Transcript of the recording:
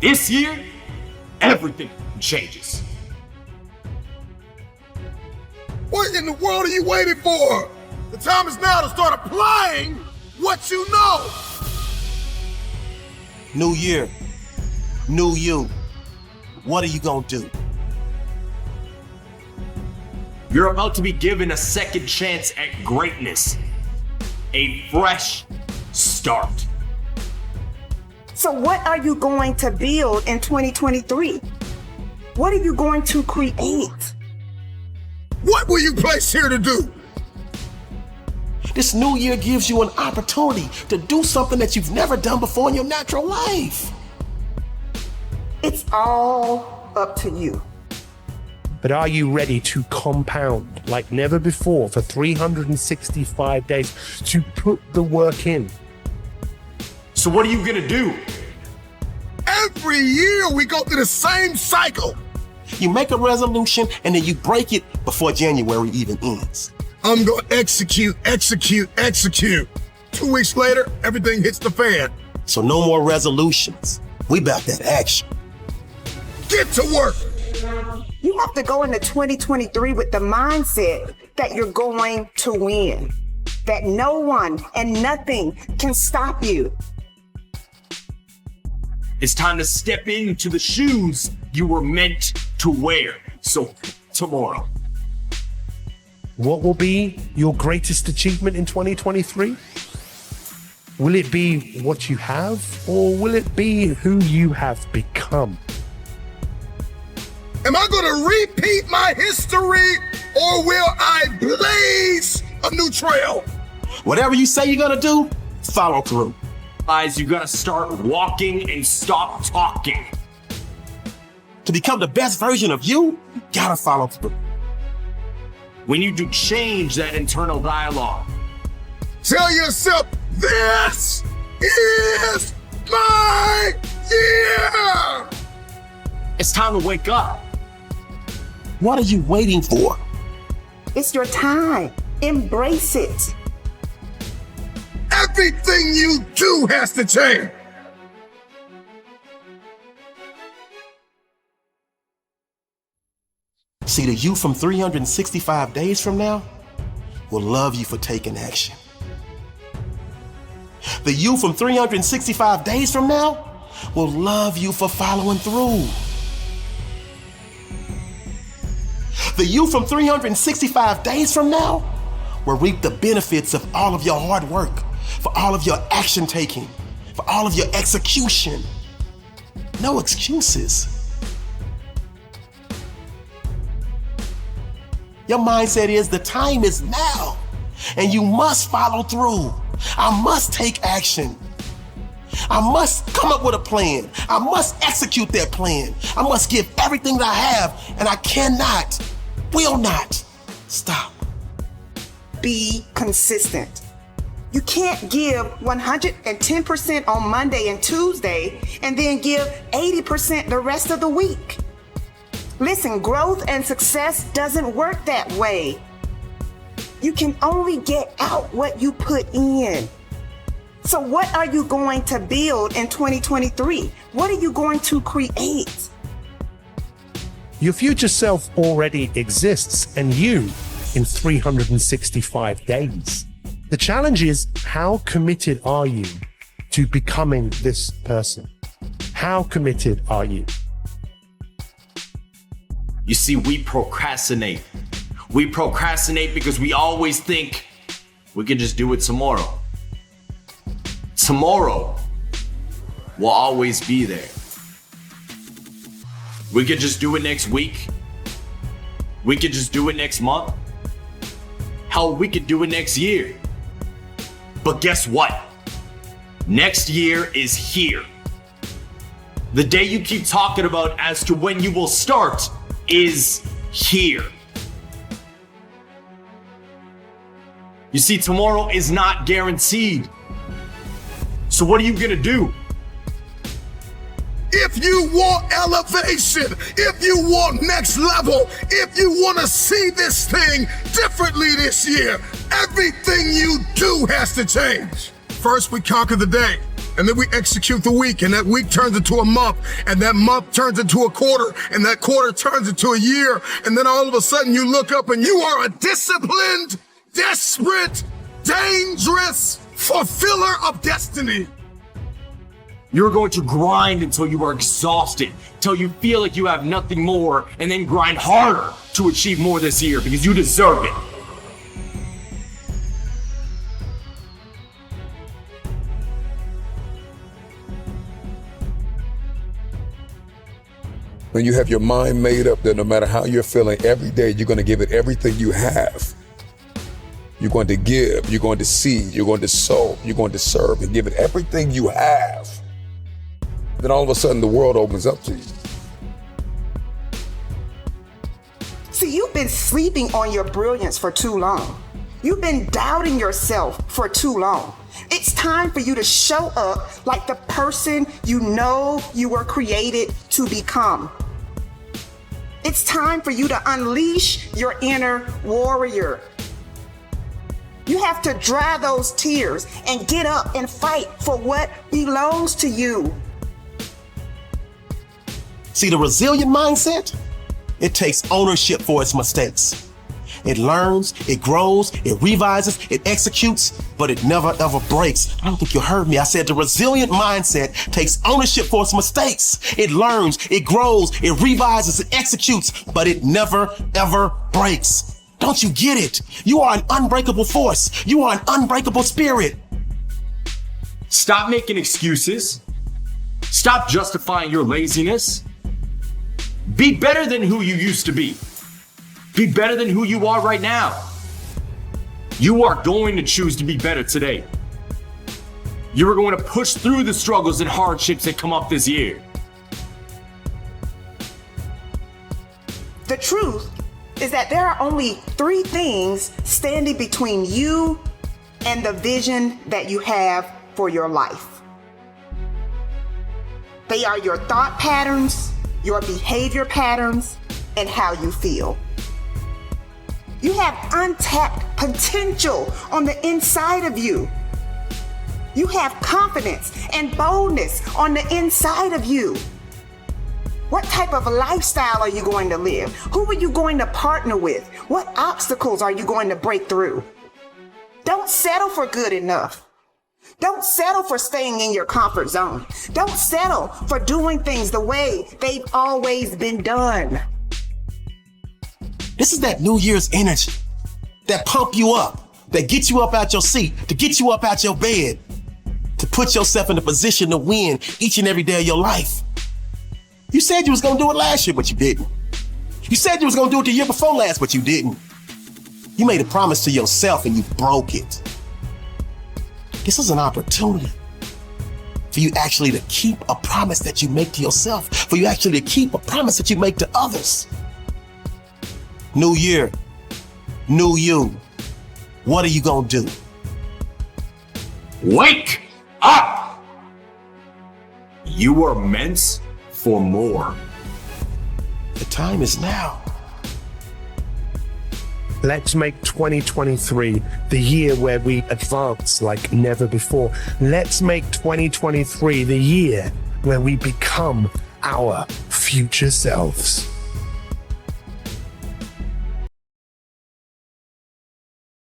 This year, everything changes. What in the world are you waiting for? The time is now to start applying what you know. New year, new you. What are you gonna do? You're about to be given a second chance at greatness. A fresh start. So what are you going to build in 2023? What are you going to create? What were you placed here to do? This new year gives you an opportunity to do something that you've never done before in your natural life. It's all up to you. But are you ready to compound like never before for 365 days to put the work in? So what are you gonna do? Every year we go through the same cycle. You make a resolution and then you break it before January even ends. I'm gonna execute. 2 weeks later, everything hits the fan. So no more resolutions. We back that action. Get to work. You have to go into 2023 with the mindset that you're going to win, that no one and nothing can stop you. It's time to step into the shoes you were meant to wear. So tomorrow. What will be your greatest achievement in 2023? Will it be what you have, or will it be who you have become? Am I gonna repeat my history, or will I blaze a new trail? Whatever you say you're gonna do, follow through. Guys, you gotta start walking and stop talking. To become the best version of you, you gotta follow through. We need to change that internal dialogue. Tell yourself, this is my year. It's time to wake up. What are you waiting for? It's your time. Embrace it. Everything you do has to change. See, the you from 365 days from now will love you for taking action. The you from 365 days from now will love you for following through. The you from 365 days from now will reap the benefits of all of your hard work, for all of your action taking, for all of your execution. No excuses. Your mindset is the time is now, and you must follow through. I must take action. I must come up with a plan. I must execute that plan. I must give everything that I have, and I cannot, will not stop. Be consistent. You can't give 110% on Monday and Tuesday and then give 80% the rest of the week. Listen, growth and success doesn't work that way. You can only get out what you put in. So what are you going to build in 2023? What are you going to create? Your future self already exists, and you in 365 days. The challenge is, how committed are you to becoming this person? How committed are you? You see, we procrastinate. We procrastinate because we always think we can just do it tomorrow. Tomorrow will always be there. We could just do it next week. We could just do it next month. Hell, we could do it next year. But guess what? Next year is here. The day you keep talking about as to when you will start is here. You see, tomorrow is not guaranteed. So what are you gonna do? If you want elevation, if you want next level, if you want to see this thing differently this year, everything you do has to change. First, we conquer the day. and then we execute the week, and that week turns into a month, and that month turns into a quarter, and that quarter turns into a year, and then all of a sudden you look up and you are a disciplined, desperate, dangerous fulfiller of destiny. You're going to grind until you are exhausted, until you feel like you have nothing more, and then grind harder to achieve more this year because you deserve it. When you have your mind made up that no matter how you're feeling, every day you're going to give it everything you have. You're going to give, you're going to seed, you're going to sow, you're going to serve and give it everything you have. Then all of a sudden the world opens up to you. See, you've been sleeping on your brilliance for too long. You've been doubting yourself for too long. It's time for you to show up like the person you know you were created to become. It's time for you to unleash your inner warrior. You have to dry those tears and get up and fight for what belongs to you. See, the resilient mindset, it takes ownership for its mistakes. It learns, it grows, it revises, it executes, but it never ever breaks. I don't think you heard me. I said the resilient mindset takes ownership for its mistakes. It learns, it grows, it revises, it executes, but it never ever breaks. Don't you get it? You are an unbreakable force. You are an unbreakable spirit. Stop making excuses. Stop justifying your laziness. Be better than who you used to be. Be better than who you are right now. You are going to choose to be better today. You are going to push through the struggles and hardships that come up this year. The truth is that there are only 3 things standing between you and the vision that you have for your life. They are your thought patterns, your behavior patterns, and how you feel. You have untapped potential on the inside of you. You have confidence and boldness on the inside of you. What type of a lifestyle are you going to live? Who are you going to partner with? What obstacles are you going to break through? Don't settle for good enough. Don't settle for staying in your comfort zone. Don't settle for doing things the way they've always been done. This is that New Year's energy that pump you up, that get you up out your seat, to get you up out your bed, to put yourself in a position to win each and every day of your life. You said you was gonna do it last year, but you didn't. You said you was gonna do it the year before last, but you didn't. You made a promise to yourself and you broke it. This is an opportunity for you actually to keep a promise that you make to yourself, for you actually to keep a promise that you make to others. New year, new you. What are you gonna do? Wake up! You are meant for more. The time is now. Let's make 2023 the year where we advance like never before. Let's make 2023 the year where we become our future selves.